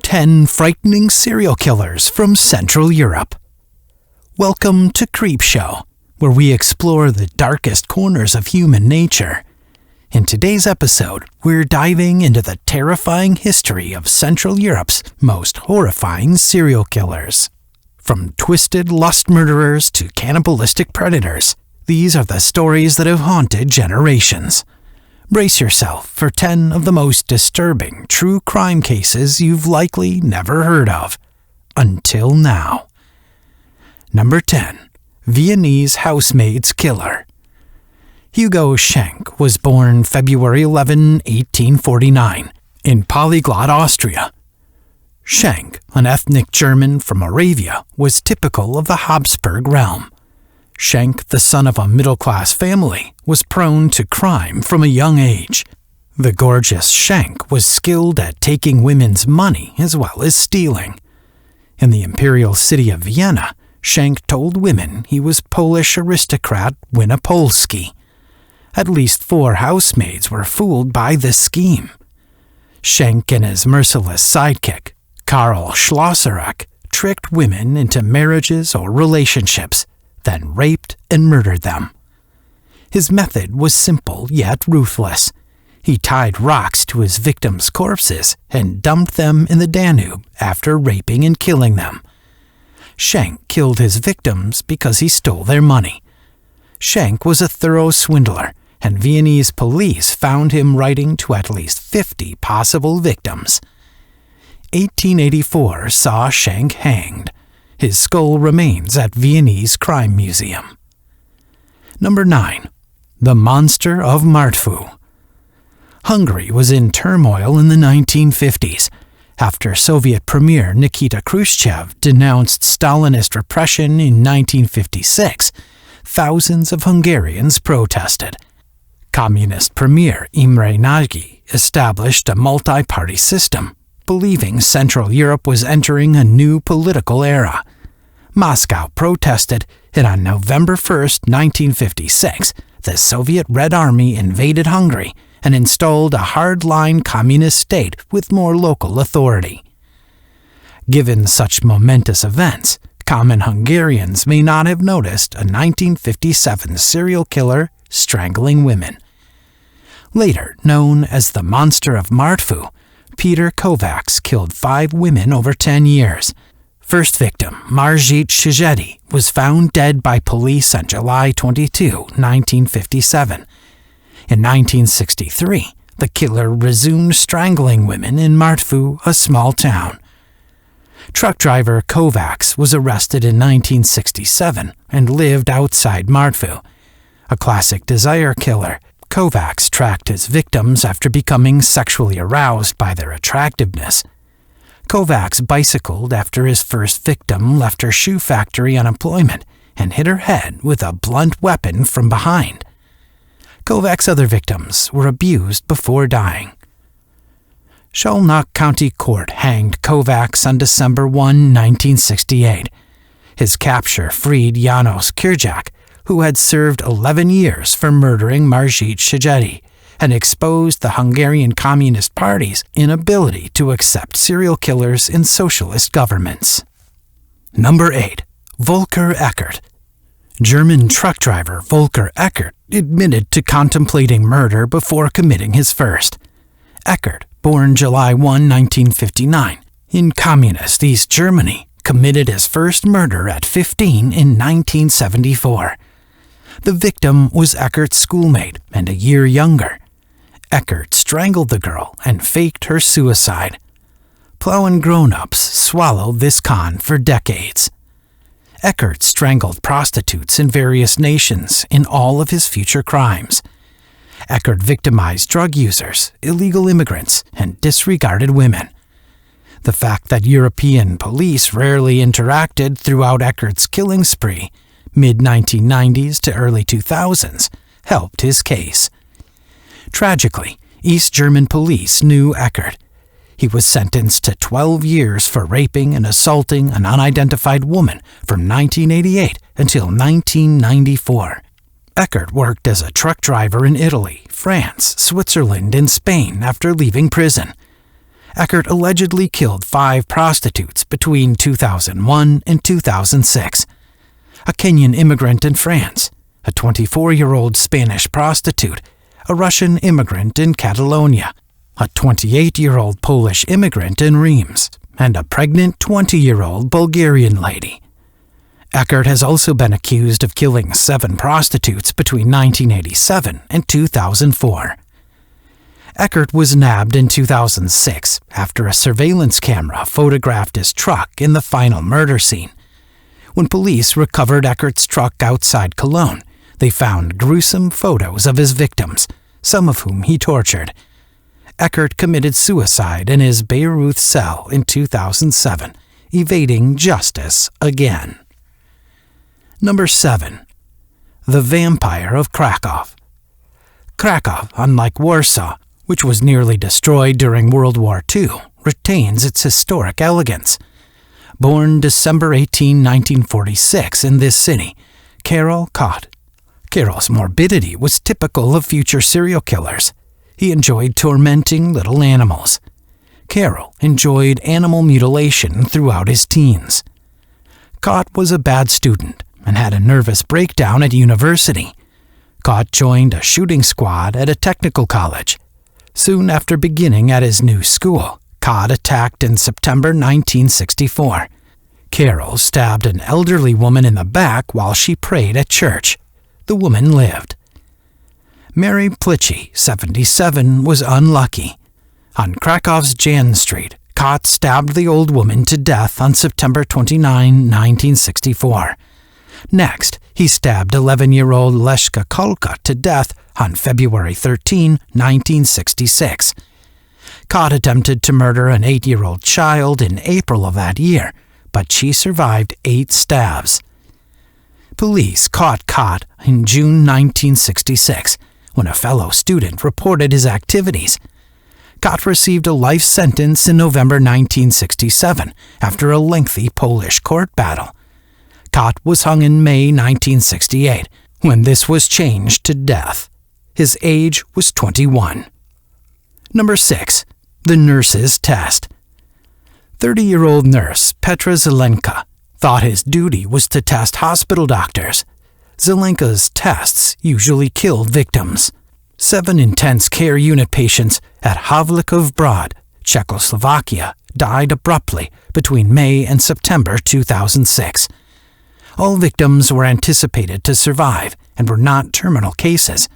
10 frightening serial killers from Central Europe. Welcome to Creepshow, where we explore the darkest corners of human nature. In today's episode, we're diving into the terrifying history of Central Europe's most horrifying serial killers. From twisted lust murderers to cannibalistic predators, these are the stories that have haunted generations. Brace yourself for 10 of the most disturbing true crime cases you've likely never heard of. Until now. Number 10. Viennese Housemaids Killer. Hugo Schenk was born February 11, 1849, in Polyglot, Austria. Schenk, an ethnic German from Moravia, was typical of the Habsburg realm. Schenk, the son of a middle-class family, was prone to crime from a young age. The gorgeous Schenk was skilled at taking women's money as well as stealing. In the imperial city of Vienna, Schenk told women he was Polish aristocrat Winnipolski. At least 4 housemaids were fooled by this scheme. Schenk and his merciless sidekick, Karl Schlosserach, tricked women into marriages or relationships, then raped and murdered them. His method was simple yet ruthless. He tied rocks to his victims' corpses and dumped them in the Danube after raping and killing them. Schenk killed his victims because he stole their money. Schenk was a thorough swindler, and Viennese police found him writing to at least 50 possible victims. 1884 saw Schenk hanged. His skull remains at Viennese Crime Museum. Number 9. The Monster of Martfu. Hungary was in turmoil in the 1950s. After Soviet Premier Nikita Khrushchev denounced Stalinist repression in 1956, thousands of Hungarians protested. Communist Premier Imre Nagy established a multi-party system, believing Central Europe was entering a new political era. Moscow protested, and on November 1, 1956, the Soviet Red Army invaded Hungary and installed a hard-line communist state with more local authority. Given such momentous events, common Hungarians may not have noticed a 1957 serial killer strangling women. Later known as the Monster of Martfu, Peter Kovacs killed 5 women over 10 years. First victim, Margit Szigeti, was found dead by police on July 22, 1957. In 1963, the killer resumed strangling women in Martfu, a small town. Truck driver Kovacs was arrested in 1967 and lived outside Martfu. A classic desire killer, Kovacs tracked his victims after becoming sexually aroused by their attractiveness. Kovacs bicycled after his first victim left her shoe factory on employment and hit her head with a blunt weapon from behind. Kovacs' other victims were abused before dying. Szolnok County Court hanged Kovacs on December 1, 1968. His capture freed Janos Kirjak, who had served 11 years for murdering Margit Szigeti, and exposed the Hungarian Communist Party's inability to accept serial killers in socialist governments. Number 8. Volker Eckert. German truck driver Volker Eckert admitted to contemplating murder before committing his first. Eckert, born July 1, 1959, in Communist East Germany, committed his first murder at 15 in 1974. The victim was Eckert's schoolmate and a year younger. Eckert strangled the girl and faked her suicide. Plowing grown-ups swallowed this con for decades. Eckert strangled prostitutes in various nations in all of his future crimes. Eckert victimized drug users, illegal immigrants, and disregarded women. The fact that European police rarely interacted throughout Eckert's killing spree, mid-1990s to early 2000s, helped his case. Tragically, East German police knew Eckert. He was sentenced to 12 years for raping and assaulting an unidentified woman from 1988 until 1994. Eckert worked as a truck driver in Italy, France, Switzerland, and Spain after leaving prison. Eckert allegedly killed 5 prostitutes between 2001 and 2006. A Kenyan immigrant in France, a 24-year-old Spanish prostitute, a Russian immigrant in Catalonia, a 28-year-old Polish immigrant in Reims, and a pregnant 20-year-old Bulgarian lady. Eckert has also been accused of killing 7 prostitutes between 1987 and 2004. Eckert was nabbed in 2006 after a surveillance camera photographed his truck in the final murder scene. When police recovered Eckert's truck outside Cologne, they found gruesome photos of his victims, some of whom he tortured. Eckert committed suicide in his Bayreuth cell in 2007, evading justice again. Number 7. The Vampire of Krakow. Krakow, unlike Warsaw, which was nearly destroyed during World War II, retains its historic elegance. Born December 18, 1946 in this city, Karol caught. Karol's morbidity was typical of future serial killers. He enjoyed tormenting little animals. Karol enjoyed animal mutilation throughout his teens. Kott was a bad student and had a nervous breakdown at university. Kott joined a shooting squad at a technical college. Soon after beginning at his new school, Kott attacked in September 1964. Karol stabbed an elderly woman in the back while she prayed at church. The woman lived. Mary Plitchie, 77, was unlucky. On Krakow's Jan Street, Kott stabbed the old woman to death on September 29, 1964. Next, he stabbed 11-year-old Leszka Kolka to death on February 13, 1966. Kott attempted to murder an 8-year-old child in April of that year, but she survived 8 stabs. Police caught Kott in June 1966 when a fellow student reported his activities. Kott received a life sentence in November 1967 after a lengthy Polish court battle. Kott was hung in May 1968, when this was changed to death. His age was 21. Number 6. The Nurse's Test. 30-year-old nurse Petra Zelenka thought his duty was to test hospital doctors. Zelenka's tests usually killed victims. 7 intense care unit patients at Havlikov Brod, Czechoslovakia, died abruptly between May and September 2006. All victims were anticipated to survive and were not terminal cases.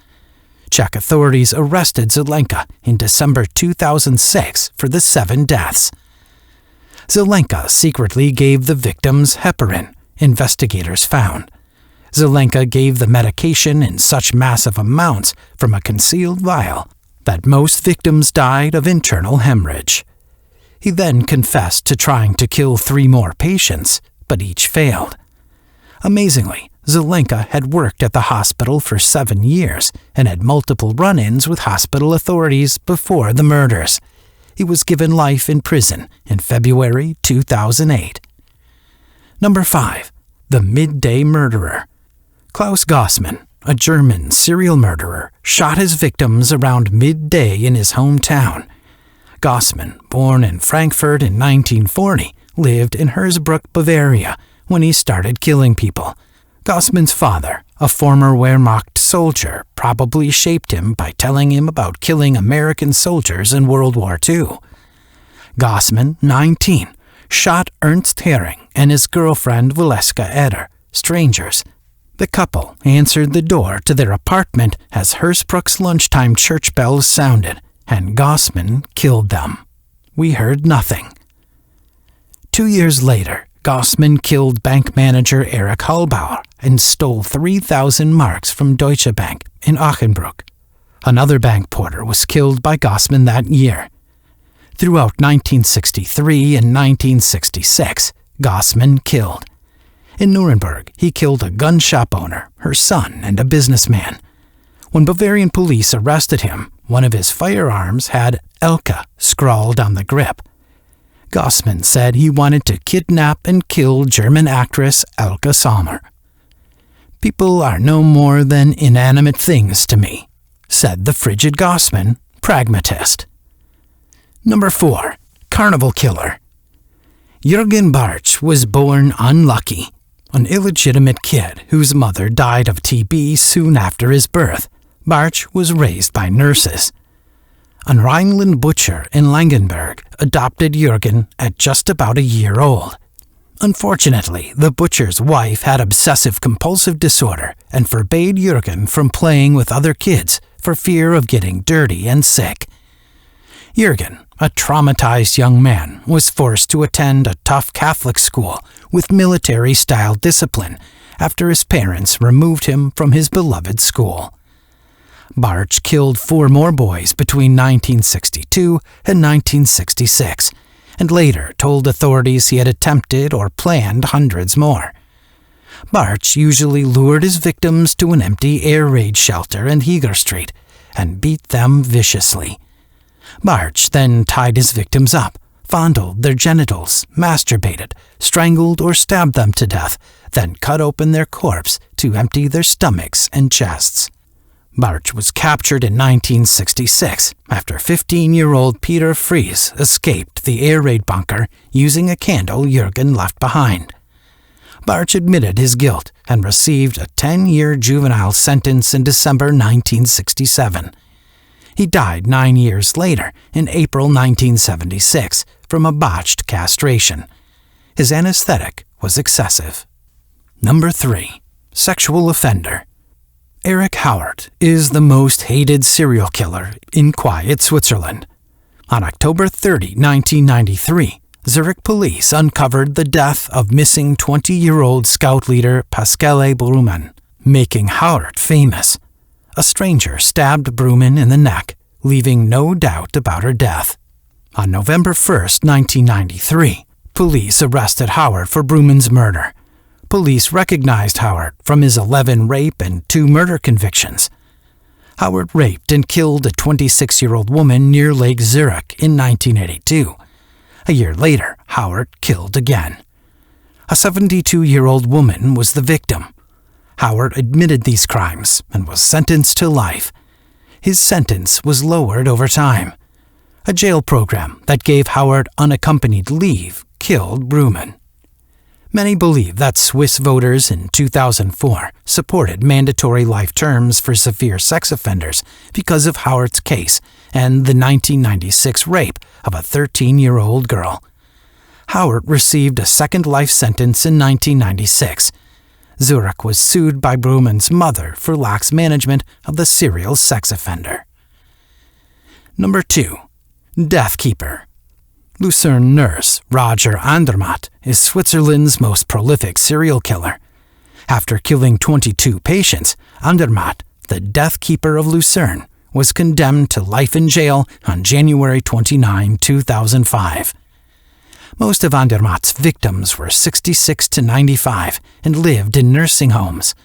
Czech authorities arrested Zelenka in December 2006 for the 7 deaths. Zelenka secretly gave the victims heparin, investigators found. Zelenka gave the medication in such massive amounts from a concealed vial that most victims died of internal hemorrhage. He then confessed to trying to kill 3 more patients, but each failed. Amazingly, Zelenka had worked at the hospital for 7 years and had multiple run-ins with hospital authorities before the murders. He was given life in prison in February 2008. Number 5. The Midday Murderer. Klaus Gossmann, a German serial murderer, shot his victims around midday in his hometown. Gossmann, born in Frankfurt in 1940, lived in Hersbruck, Bavaria, when he started killing people. Gossmann's father, a former Wehrmacht soldier, probably shaped him by telling him about killing American soldiers in World War II. Gossmann, 19, shot Ernst Hering and his girlfriend Valeska Eder, strangers. The couple answered the door to their apartment as Hersbruck's lunchtime church bells sounded, and Gossmann killed them. We heard nothing. 2 years later, Gossmann killed bank manager Erich Hallbauer and stole 3,000 marks from Deutsche Bank in Achenbruck. Another bank porter was killed by Gossmann that year. Throughout 1963 and 1966, Gossmann killed. In Nuremberg, he killed a gun shop owner, her son, and a businessman. When Bavarian police arrested him, one of his firearms had Elke scrawled on the grip. Gossmann said he wanted to kidnap and kill German actress Elke Sommer. "People are no more than inanimate things to me," said the frigid Gossmann, pragmatist. Number 4. Carnival Killer. Jürgen Bartsch was born unlucky, an illegitimate kid whose mother died of TB soon after his birth. Bartsch was raised by nurses. An Rhineland butcher in Langenberg adopted Jürgen at just about a year old. Unfortunately, the butcher's wife had obsessive-compulsive disorder and forbade Jürgen from playing with other kids for fear of getting dirty and sick. Jürgen, a traumatized young man, was forced to attend a tough Catholic school with military-style discipline after his parents removed him from his beloved school. Bartsch killed 4 more boys between 1962 and 1966, and later told authorities he had attempted or planned hundreds more. Bartsch usually lured his victims to an empty air raid shelter in Heger Street and beat them viciously. Bartsch then tied his victims up, fondled their genitals, masturbated, strangled or stabbed them to death, then cut open their corpse to empty their stomachs and chests. Bartsch was captured in 1966 after 15-year-old Peter Fries escaped the air raid bunker using a candle Jürgen left behind. Bartsch admitted his guilt and received a 10-year juvenile sentence in December 1967. He died 9 years later, in April 1976, from a botched castration. His anesthetic was excessive. Number 3. Sexual offender. Erich Hauert is the most hated serial killer in quiet Switzerland. On October 30, 1993, Zurich police uncovered the death of missing 20-year-old scout leader Pasquale Bruman, making Hauert famous. A stranger stabbed Bruman in the neck, leaving no doubt about her death. On November 1, 1993, police arrested Hauert for Bruman's murder. Police recognized Hauert from his 11 rape and 2 murder convictions. Hauert raped and killed a 26-year-old woman near Lake Zurich in 1982. A year later, Hauert killed again. A 72-year-old woman was the victim. Hauert admitted these crimes and was sentenced to life. His sentence was lowered over time. A jail program that gave Hauert unaccompanied leave killed Bruman. Many believe that Swiss voters in 2004 supported mandatory life terms for severe sex offenders because of Hauert's case and the 1996 rape of a 13-year-old girl. Hauert received a second life sentence in 1996. Zurich was sued by Bruman's mother for lax management of the serial sex offender. Number 2. Death-Keeper. Lucerne nurse Roger Andermatt is Switzerland's most prolific serial killer. After killing 22 patients, Andermatt, the Death-Keeper of Lucerne, was condemned to life in jail on January 29, 2005. Most of Andermatt's victims were 66 to 95 and lived in nursing homes.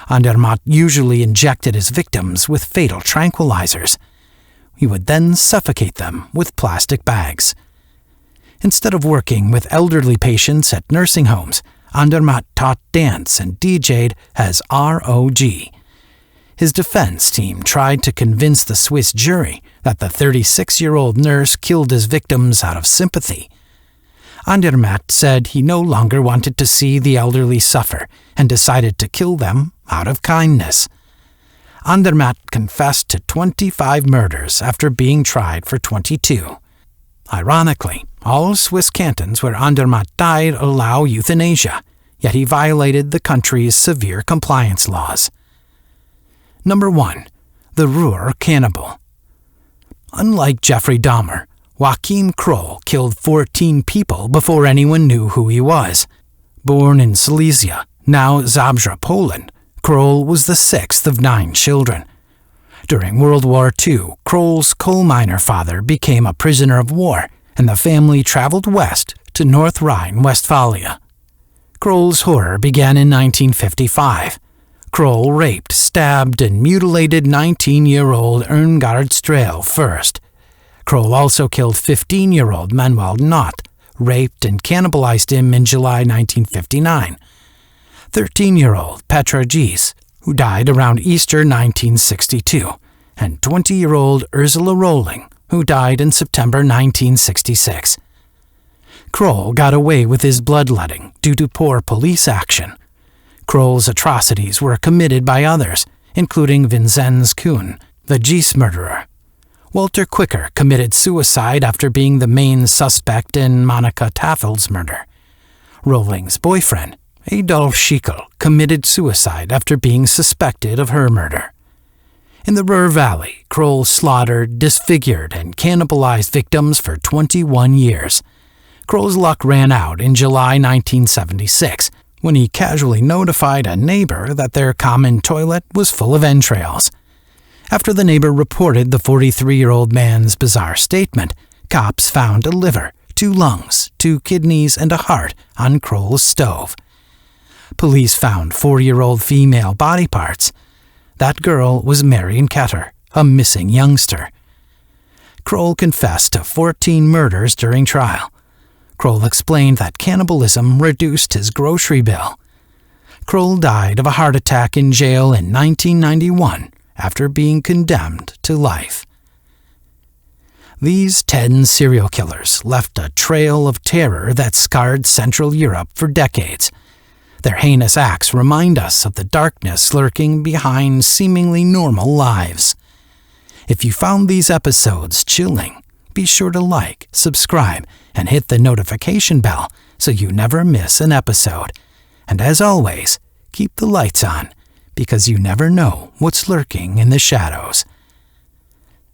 Andermatt usually injected his victims with fatal tranquilizers. He would then suffocate them with plastic bags. Instead of working with elderly patients at nursing homes, Andermatt taught dance and DJ'd as ROG. His defense team tried to convince the Swiss jury that the 36-year-old nurse killed his victims out of sympathy. Andermatt said he no longer wanted to see the elderly suffer and decided to kill them out of kindness. Andermatt confessed to 25 murders after being tried for 22. Ironically, all Swiss cantons where Andermatt died allow euthanasia, yet he violated the country's severe compliance laws. Number 1. The Ruhr Cannibal. Unlike Jeffrey Dahmer, Joachim Kroll killed 14 people before anyone knew who he was. Born in Silesia, now Zabrze, Poland, Kroll was the 6th of 9 children. During World War II, Kroll's coal miner father became a prisoner of war, and the family traveled west to North Rhine-Westphalia. Kroll's horror began in 1955. Kroll raped, stabbed, and mutilated 19-year-old Irmgard Strahl first. Kroll also killed 15-year-old Manuel Knott, raped and cannibalized him in July 1959. 13-year-old Petra Gies, who died around Easter 1962, and 20-year-old Ursula Rolling, who died in September 1966. Kroll got away with his bloodletting due to poor police action. Kroll's atrocities were committed by others, including Vinzenz Kuhn, the Geese murderer. Walter Quicker committed suicide after being the main suspect in Monika Taffel's murder. Rohling's boyfriend, Adolf Schickel, committed suicide after being suspected of her murder. In the Ruhr Valley, Kroll slaughtered, disfigured, and cannibalized victims for 21 years. Kroll's luck ran out in July 1976, when he casually notified a neighbor that their common toilet was full of entrails. After the neighbor reported the 43-year-old man's bizarre statement, cops found a liver, 2 lungs, 2 kidneys, and a heart on Kroll's stove. Police found 4-year-old female body parts. That girl was Marion Ketter, a missing youngster. Kroll confessed to 14 murders during trial. Kroll explained that cannibalism reduced his grocery bill. Kroll died of a heart attack in jail in 1991 after being condemned to life. These 10 serial killers left a trail of terror that scarred Central Europe for decades. Their heinous acts remind us of the darkness lurking behind seemingly normal lives. If you found these episodes chilling, be sure to like, subscribe, and hit the notification bell so you never miss an episode. And as always, keep the lights on, because you never know what's lurking in the shadows.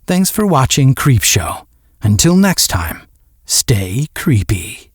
Thanks for watching Creepshow. Until next time, stay creepy.